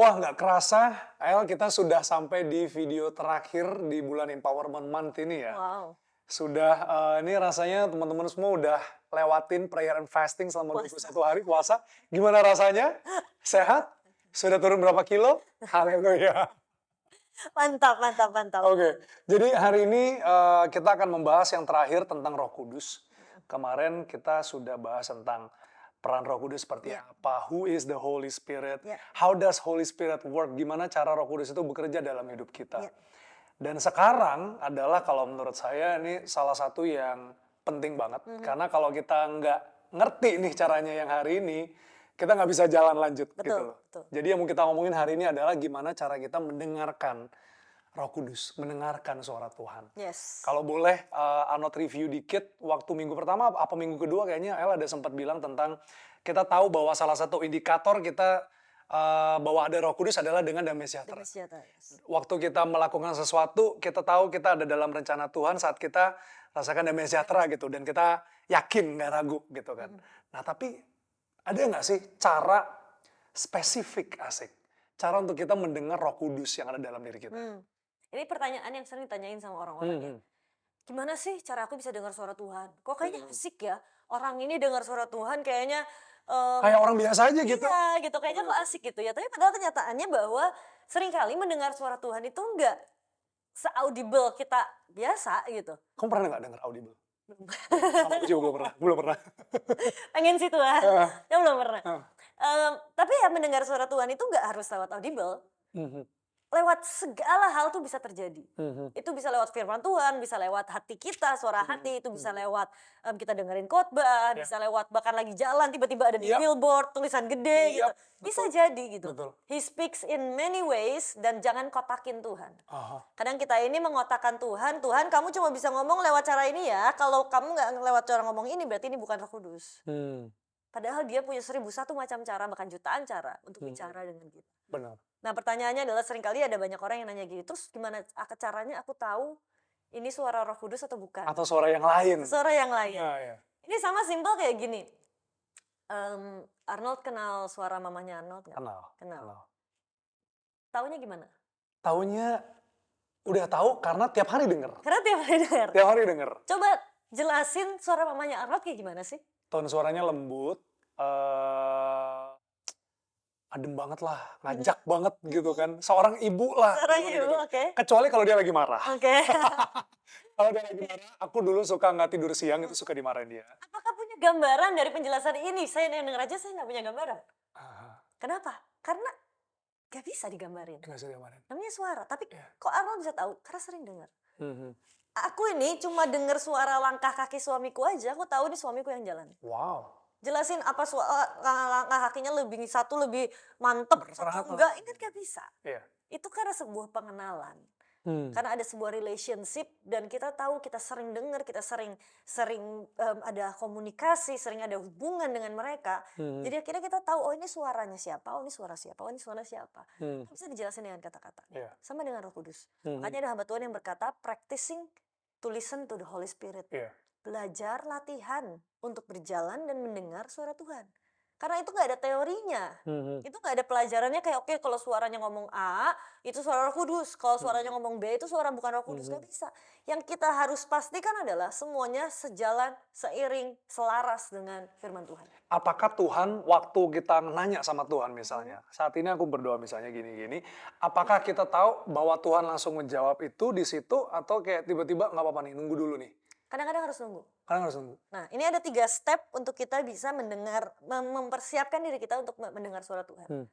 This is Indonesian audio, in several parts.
Wah, nggak kerasa, El, kita sudah sampai di video terakhir di bulan Empowerment Month ini ya. Wow, Sudah, ini rasanya teman-teman semua udah lewatin prayer and fasting selama puasa. 21 hari puasa. Gimana rasanya? Sehat? Sudah turun berapa kilo? Haleluya. Mantap mantap mantap. Oke, jadi hari ini kita akan membahas yang terakhir tentang Roh Kudus. Kemarin kita sudah bahas tentang peran Roh Kudus seperti Ya, apa, who is the Holy Spirit, ya, how does Holy Spirit work, gimana cara Roh Kudus itu bekerja dalam hidup kita. ya. Dan sekarang adalah kalau menurut saya ini salah satu yang penting banget, karena kalau kita nggak ngerti nih caranya yang hari ini, kita nggak bisa jalan lanjut gitu Betul, loh. betul. Jadi yang mau kita ngomongin hari ini adalah gimana cara kita mendengarkan Roh Kudus, mendengarkan suara Tuhan. Yes. Kalau boleh Arnold review dikit, waktu minggu pertama apa minggu kedua kayaknya El ada sempat bilang tentang kita tahu bahwa salah satu indikator kita bahwa ada Roh Kudus adalah dengan damai sejahtera. Damai sejahtera, yes. Waktu kita melakukan sesuatu, kita tahu kita ada dalam rencana Tuhan saat kita rasakan damai sejahtera gitu, dan kita yakin, nggak ragu gitu kan. Nah tapi ada nggak sih cara spesifik cara untuk kita mendengar Roh Kudus yang ada dalam diri kita? Ini pertanyaan yang sering ditanyain sama orang-orang ya. Gimana sih cara aku bisa dengar suara Tuhan? Kok kayaknya asik ya, orang ini dengar suara Tuhan kayaknya Kayak orang biasa aja gitu. iya gitu, kayaknya kok asik gitu ya. Tapi padahal kenyataannya bahwa seringkali mendengar suara Tuhan itu enggak se-audible kita biasa gitu. Kamu pernah nggak dengar audible? Belum. Sama aku juga belum pernah. Pengen sih Tuhan, Heeh, ya belum pernah. heeh. Tapi ya mendengar suara Tuhan itu nggak harus lewat audible. Mhm, Lewat segala hal tuh bisa terjadi. mhm, Itu bisa lewat firman Tuhan, bisa lewat hati kita, suara hati, itu bisa mhm. lewat kita dengerin khotbah, Ya. bisa lewat bahkan lagi jalan tiba-tiba ada di Iya, billboard tulisan gede iya, gitu. Bisa betul, jadi gitu. betul. He speaks in many ways dan jangan kotakin Tuhan. Aha. Kadang kita ini mengotakkan Tuhan, Tuhan kamu cuma bisa ngomong lewat cara ini ya. Kalau kamu nggak lewat cara ngomong ini berarti ini bukan Roh Kudus. Padahal dia punya 1001 macam cara, bahkan jutaan cara untuk bicara dengan kita. Benar. Nah pertanyaannya adalah seringkali ada banyak orang yang nanya gini, terus gimana caranya aku tahu ini suara Roh Kudus atau bukan? Atau suara yang lain. Suara yang lain. Iya, iya. Ini sama simpel kayak gini. Arnold kenal suara mamanya Arnold nggak? Kenal. Kenal. Kenal. Taunya gimana? Taunya udah tahu karena tiap hari denger. Karena tiap hari dengar. Tiap hari denger. Coba jelasin suara mamanya Arnold kayak gimana sih? Tone suaranya lembut, adem banget lah, ngajak banget gitu kan. Seorang ibu lah. Suara gimana ibu, gitu. oke. Kecuali kalau dia lagi marah. Oke. Kalau dia lagi marah, aku dulu suka nggak tidur siang, itu suka dimarahin dia. Apakah punya gambaran dari penjelasan ini? Saya yang denger aja saya nggak punya gambaran. Ah, Kenapa? Karena nggak bisa digambarin. nggak bisa dimarahin. Namanya suara. Tapi Iya. kok Arnold bisa tahu? Karena sering dengar. Mhm. Aku ini cuma dengar suara langkah kaki suamiku aja, aku tahu ini suamiku yang jalan. Wow. Jelasin apa langkah kakinya satu lebih mantep, Berperan satu enggak, ini nggak bisa. Iya. Itu karena sebuah pengenalan. Karena ada sebuah relationship dan kita tahu kita sering dengar, kita sering ada komunikasi, sering ada hubungan dengan mereka. Jadi akhirnya kita tahu oh ini suaranya siapa, oh ini suara siapa, oh ini suara siapa. Itu bisa dijelasin dengan kata-kata. Iya. Sama dengan Roh Kudus. Makanya ada hamba Tuhan yang berkata practicing to listen to the Holy Spirit. Iya. Belajar latihan untuk berjalan dan mendengar suara Tuhan. Karena itu nggak ada teorinya. Itu nggak ada pelajarannya kayak oke kalau suaranya ngomong A, itu suara Roh Kudus. Kalau suaranya ngomong B, itu suara bukan Roh Kudus. Nggak bisa. Yang kita harus pastikan adalah semuanya sejalan, seiring, selaras dengan firman Tuhan. Apakah Tuhan waktu kita nanya sama Tuhan misalnya, saat ini aku berdoa misalnya gini-gini, apakah kita tahu bahwa Tuhan langsung menjawab itu di situ atau kayak tiba-tiba nggak apa-apa nih, nunggu dulu nih? Kadang-kadang harus nunggu. Kadang harus nunggu. Nah, ini ada 3 step untuk kita bisa mendengar, mempersiapkan diri kita untuk mendengar suara Tuhan.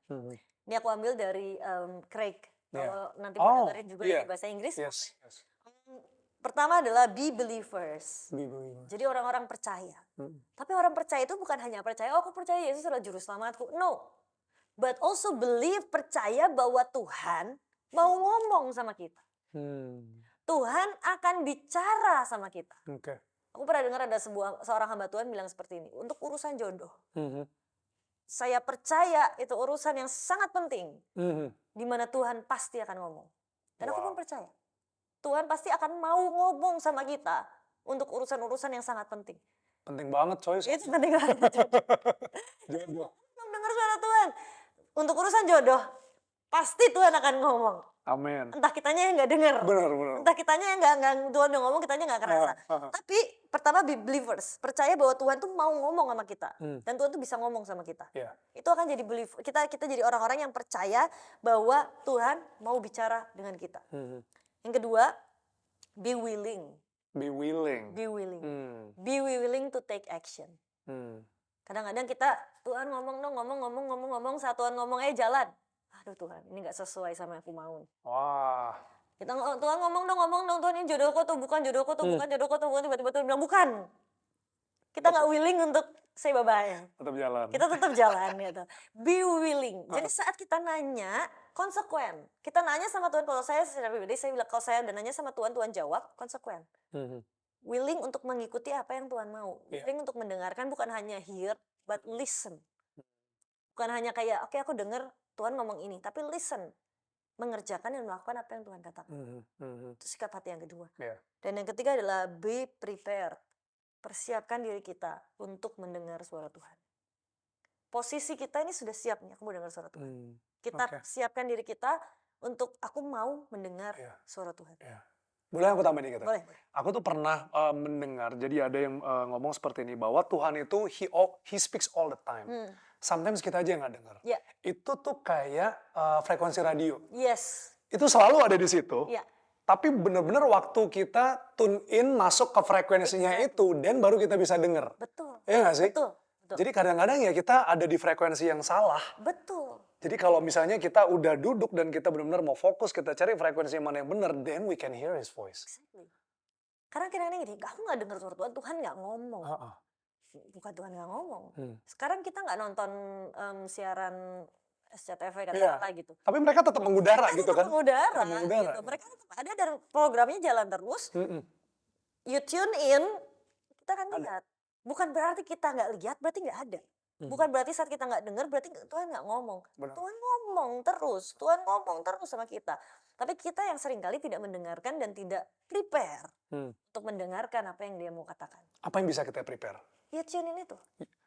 Ini aku ambil dari Craig. Iya. Kalau nanti mau Oh, dengerin juga iya. di bahasa Inggris. Yes. Yes. Pertama adalah be believers. Be believer. Jadi orang-orang percaya. Tapi orang percaya itu bukan hanya percaya, oh aku percaya Yesus adalah juru selamatku. No. But also believe, percaya bahwa Tuhan mau ngomong sama kita. Tuhan akan bicara sama kita. Oke. Aku pernah dengar ada seorang hamba Tuhan bilang seperti ini, untuk urusan jodoh. Saya percaya itu urusan yang sangat penting, di mana Tuhan pasti akan ngomong. Dan aku pun percaya, Tuhan pasti akan mau ngomong sama kita untuk urusan-urusan yang sangat penting. Penting banget coy. Itu penting banget. Jodoh. Dengar suara Tuhan. Untuk urusan jodoh, pasti Tuhan akan ngomong. Amin. Entah kitanya yang nggak dengar, Benar, benar. entah kitanya yang nggak Tuhan udah ngomong, kitanya nggak kerasa. Tapi pertama be believers, percaya bahwa Tuhan tuh mau ngomong sama kita, dan Tuhan tuh bisa ngomong sama kita. Iya. Itu akan jadi kita jadi orang-orang yang percaya bahwa Tuhan mau bicara dengan kita. Yang kedua, be willing. Be willing. Be willing. Hmm. Be willing to take action. Kadang-kadang kita, Tuhan ngomong dong, ngomong, saat Tuhan ngomong jalan. Aduh Tuhan, ini gak sesuai sama yang aku mau. Wah. Kita Tuhan ngomong dong, Tuhan ini jodohku tuh bukan, bukan, tiba-tiba Tuhan bilang bukan. Kita gak willing untuk say bye-bye. Tetap jalan. Kita tetap jalan gitu. Be willing. Jadi saat kita nanya, konsekuen. Kita nanya sama Tuhan, kalau saya secara pribadi, saya bilang kalau saya udah nanya sama Tuhan, Tuhan jawab, konsekuen. Willing untuk mengikuti apa yang Tuhan mau. Willing untuk mendengarkan, bukan hanya hear, but listen. Bukan hanya kayak, oke, aku dengar Tuhan ngomong ini, tapi listen. Mengerjakan dan melakukan apa yang Tuhan katakan. Itu sikap hati yang kedua. Dan yang ketiga adalah be prepared. Persiapkan diri kita untuk mendengar suara Tuhan. Posisi kita ini sudah siap nih, aku mau dengar suara Tuhan. Kita siapkan diri kita untuk aku mau mendengar suara Tuhan. Boleh aku tambah dikit? Boleh. Aku tuh pernah mendengar, jadi ada yang ngomong seperti ini, bahwa Tuhan itu he speaks all the time. Sometimes kita aja yang nggak dengar. Itu tuh kayak frekuensi radio. Yes. Itu selalu ada di situ. Yeah. Tapi benar-benar waktu kita tune in masuk ke frekuensinya itu, dan baru kita bisa dengar. Betul. Iya nggak sih? Betul. Jadi kadang-kadang ya kita ada di frekuensi yang salah. Betul. Jadi kalau misalnya kita udah duduk dan kita benar-benar mau fokus, kita cari frekuensi mana yang benar, then we can hear His voice. Exactly. Karena kadang-kadang gini, aku nggak dengar suara Tuhan, Tuhan nggak ngomong. Bukan Tuhan nggak ngomong. Sekarang kita nggak nonton siaran SCTV kata-kata gitu. Tapi mereka tetap mengudara gitu kan? Mengudara. Gitu. Mereka tetap ada dan programnya jalan terus. You tune in, kita kan lihat. Bukan berarti kita nggak lihat, berarti nggak ada. Bukan berarti saat kita nggak dengar, berarti Tuhan nggak ngomong. Tuhan ngomong terus. Tuhan ngomong terus sama kita. Tapi kita yang seringkali tidak mendengarkan dan tidak prepare untuk mendengarkan apa yang dia mau katakan. Apa yang bisa kita prepare? Ya tune in itu.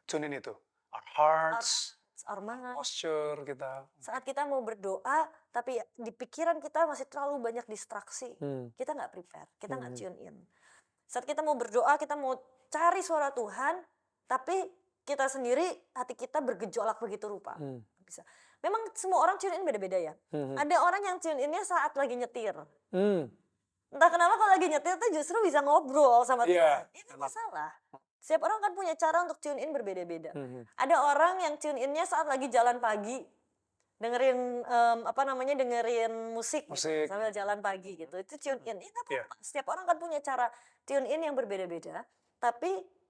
Tune in itu. Our hearts, our mind, posture kita. Saat kita mau berdoa, tapi di pikiran kita masih terlalu banyak distraksi. Kita nggak prepare, kita nggak tune in. Saat kita mau berdoa, kita mau cari suara Tuhan, tapi kita sendiri, hati kita bergejolak begitu rupa. Bisa. Memang semua orang tune in beda-beda ya. Ada orang yang tune in-nya saat lagi nyetir. Entah kenapa kalau lagi nyetir tuh justru bisa ngobrol sama Tuhan. Itu masalah. Setiap orang kan punya cara untuk tune in berbeda-beda. Ada orang yang tune in-nya saat lagi jalan pagi. Dengerin dengerin musik. Gitu, sambil jalan pagi gitu. Itu tune in. Itu apa? Setiap orang kan punya cara tune in yang berbeda-beda. Tapi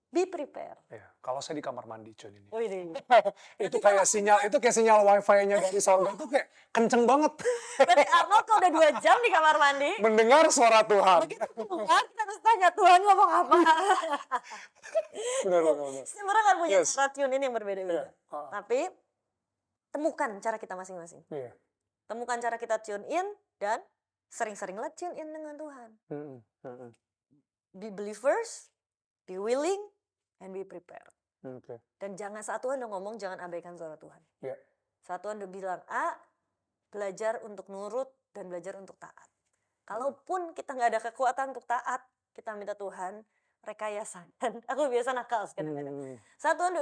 be prepared. Kalau saya di kamar mandi tune in. Itu kayak sinyal wifi-nya dari sorga itu kayak kenceng banget. Berarti Arnold kalau udah 2 jam di kamar mandi. Mendengar suara Tuhan. Begitu keluar kita harus tanya Tuhan ngomong apa. Benar. Setiap orang kan punya cara tune in yang berbeda-beda. Tapi temukan cara kita masing-masing. Temukan cara kita tune in dan sering-seringlah tune in dengan Tuhan. Be believers, be willing, and be prepared. Dan jangan saat Tuhan udah ngomong, jangan abaikan suara Tuhan. Saat Tuhan udah bilang A, belajar untuk nurut dan belajar untuk taat. Kalaupun kita nggak ada kekuatan untuk taat, kita minta Tuhan rekayasakan. Aku biasa nakal kadang-kadang. Saat Tuhan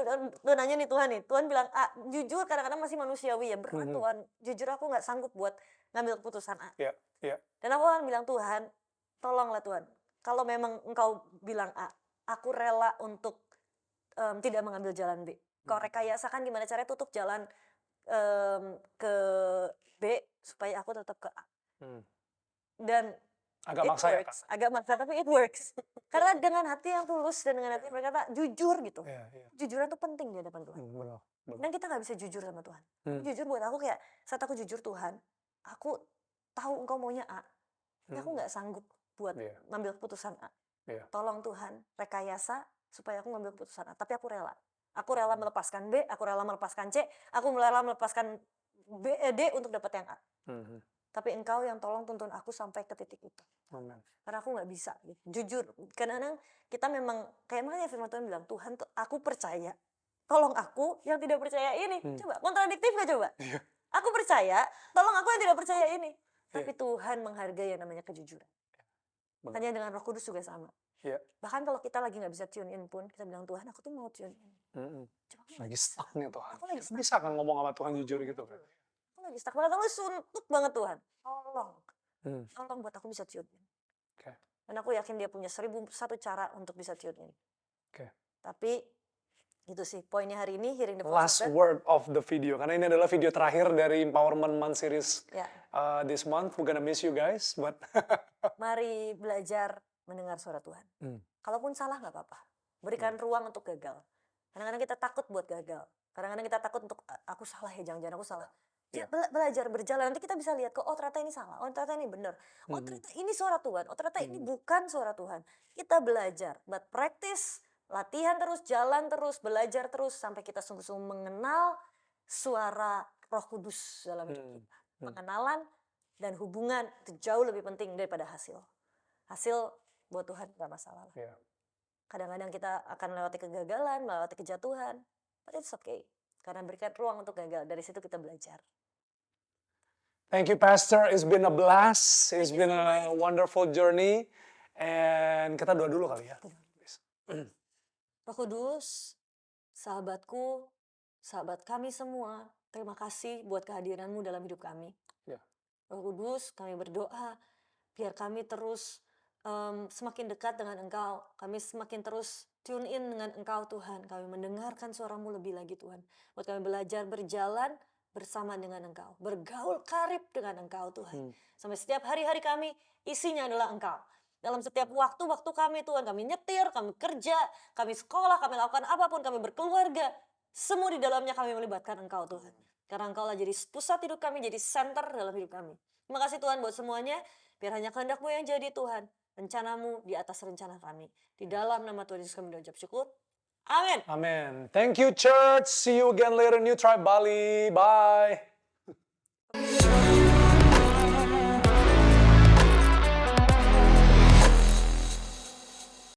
udah nanya nih Tuhan bilang A, jujur kadang-kadang masih manusiawi ya, berat Tuhan. Jujur aku nggak sanggup buat ngambil keputusan A. Dan aku akan bilang Tuhan, tolonglah Tuhan. Kalau memang engkau bilang A, aku rela untuk tidak mengambil jalan B. Kau rekayasakan gimana caranya tutup jalan ke B supaya aku tetap ke A. Dan agak maksa ya, Kak? Agak maksa, tapi it works. Karena dengan hati yang tulus dan dengan hati yang berkata jujur gitu. Jujuran itu penting di hadapan Tuhan. Dan kita gak bisa jujur sama Tuhan. Jujur buat aku kayak, saat aku jujur Tuhan, aku tahu engkau maunya A. Tapi aku gak sanggup buat ngambil keputusan A. Tolong Tuhan, rekayasa supaya aku ngambil keputusan A. Tapi aku rela. Aku rela melepaskan B, aku rela melepaskan C, aku rela melepaskan D untuk dapat yang A. Tapi engkau yang tolong tuntun aku sampai ke titik itu. Karena aku nggak bisa. Gitu. Jujur, kadang-kadang kita memang, kayak makanya firman Tuhan bilang, Tuhan aku percaya. Tolong aku yang tidak percaya ini. Coba, kontradiktif gak coba? Aku percaya, tolong aku yang tidak percaya ini. Tapi Iya. Tuhan menghargai yang namanya kejujuran. Benar. Makanya dengan Roh Kudus juga sama. Iya. Bahkan kalau kita lagi nggak bisa tune in pun, kita bilang, Tuhan aku tuh mau tune in. Cuma aku nggak Lagi bisa. stuck nih Tuhan. Aku lagi Kita stuck. bisa kan ngomong sama Tuhan jujur gitu kan. Aku lagi stuck banget, aku suntuk banget Tuhan. Tolong. Hmm. Tolong buat aku bisa tune in. Oke. Dan aku yakin dia punya 1001 cara untuk bisa tune in. Oke. Tapi itu sih poinnya hari ini, hearing the voice Last of God. word of the video, karena ini adalah video terakhir dari Empowerment Month series Ya, this month. We're gonna miss you guys, but mari belajar mendengar suara Tuhan. Kalaupun salah nggak apa-apa. Berikan ruang untuk gagal. Kadang-kadang kita takut buat gagal. Kadang-kadang kita takut untuk aku salah ya, jangan-jangan aku salah. Ya, belajar berjalan, nanti kita bisa lihat kok, oh ternyata ini salah, oh ternyata ini benar, oh ternyata ini suara Tuhan, oh ternyata ini bukan suara Tuhan. Kita belajar, but practice, latihan terus, jalan terus, belajar terus sampai kita sungguh-sungguh mengenal suara Roh Kudus dalam hidup kita. Pengenalan dan hubungan itu jauh lebih penting daripada hasil. Hasil buat Tuhan gak masalah lah. Yeah. Kadang-kadang kita akan melewati kegagalan, melewati kejatuhan, but it's okay. Karena berikan ruang untuk gagal, dari situ kita belajar. Thank you, Pastor. It's been a blast. It's been a wonderful journey. And kita doa dulu kali ya. Roh Kudus, sahabatku, sahabat kami semua, terima kasih buat kehadiranmu dalam hidup kami. Ya. Roh Kudus, kami berdoa, biar kami terus semakin dekat dengan Engkau. Kami semakin terus tune in dengan Engkau, Tuhan. Kami mendengarkan suaramu lebih lagi, Tuhan. Buat kami belajar berjalan bersama dengan Engkau. Bergaul karib dengan Engkau, Tuhan. Sampai setiap hari-hari kami, isinya adalah Engkau. Dalam setiap waktu-waktu kami, Tuhan, kami nyetir, kami kerja, kami sekolah, kami lakukan apapun, kami berkeluarga. Semua di dalamnya kami melibatkan Engkau, Tuhan. Karena Engkau lah jadi pusat hidup kami, jadi center dalam hidup kami. Terima kasih Tuhan buat semuanya. Biar hanya kehendak-Mu yang jadi, Tuhan. Rencana-Mu di atas rencana kami. Di dalam nama Tuhan Yesus kami mengucap syukur. Amin. Amen. Thank you, church. See you again later, New Tribe Bali. Bye.